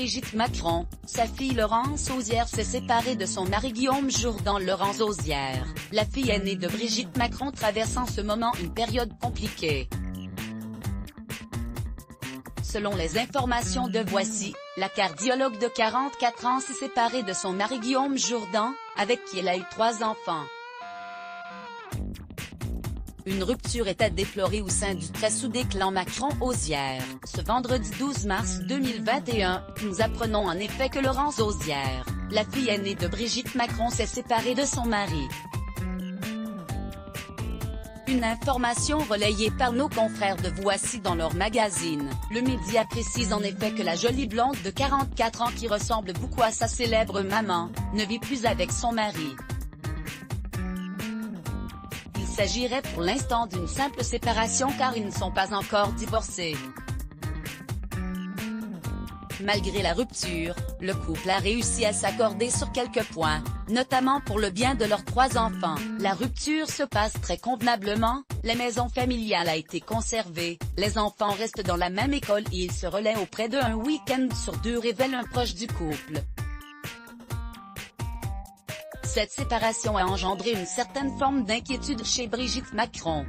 Brigitte Macron, sa fille Laurence Auzière s'est séparée de son mari Guillaume Jourdan. Laurence Auzière, la fille aînée de Brigitte Macron, traverse en ce moment une période compliquée. Selon les informations de Voici, la cardiologue de 44 ans s'est séparée de son mari Guillaume Jourdan, avec qui elle a eu 3 enfants. Une rupture est à déplorer au sein du très soudé clan Macron-Auzière. Ce vendredi 12 mars 2021, nous apprenons en effet que Laurence Auzière, la fille aînée de Brigitte Macron, s'est séparée de son mari. Une information relayée par nos confrères de Voici dans leur magazine. Le média précise en effet que la jolie blonde de 44 ans, qui ressemble beaucoup à sa célèbre maman, ne vit plus avec son mari. Il s'agirait pour l'instant d'une simple séparation car ils ne sont pas encore divorcés. Malgré la rupture, le couple a réussi à s'accorder sur quelques points, notamment pour le bien de leurs 3 enfants. La rupture se passe très convenablement, la maison familiale a été conservée, les enfants restent dans la même école et ils se relaient auprès d'eux un week-end sur 2, révèle un proche du couple. Cette séparation a engendré une certaine forme d'inquiétude chez Brigitte Macron.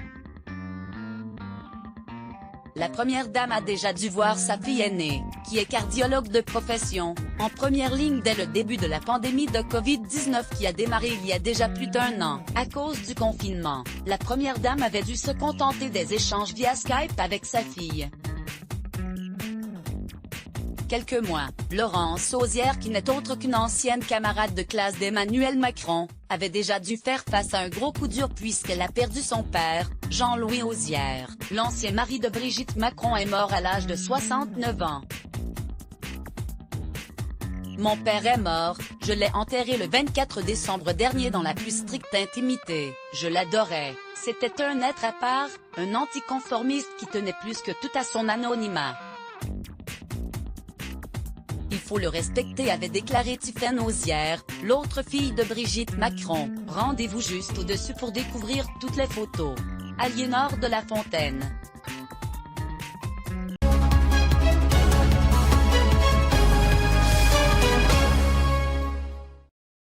La première dame a déjà dû voir sa fille aînée, qui est cardiologue de profession, en première ligne dès le début de la pandémie de Covid-19 qui a démarré il y a déjà plus d'1 an. À cause du confinement, la première dame avait dû se contenter des échanges via Skype avec sa fille. Quelques mois, Laurence Auzière, qui n'est autre qu'une ancienne camarade de classe d'Emmanuel Macron, avait déjà dû faire face à un gros coup dur puisqu'elle a perdu son père, Jean-Louis Auzière. L'ancien mari de Brigitte Macron est mort à l'âge de 69 ans. Mon père est mort, je l'ai enterré le 24 décembre dernier dans la plus stricte intimité. Je l'adorais, c'était un être à part, un anticonformiste qui tenait plus que tout à son anonymat. Il faut le respecter, avait déclaré Tiffaine Auzière, l'autre fille de Brigitte Macron. Rendez-vous juste au-dessus pour découvrir toutes les photos. Aliénor de la Fontaine.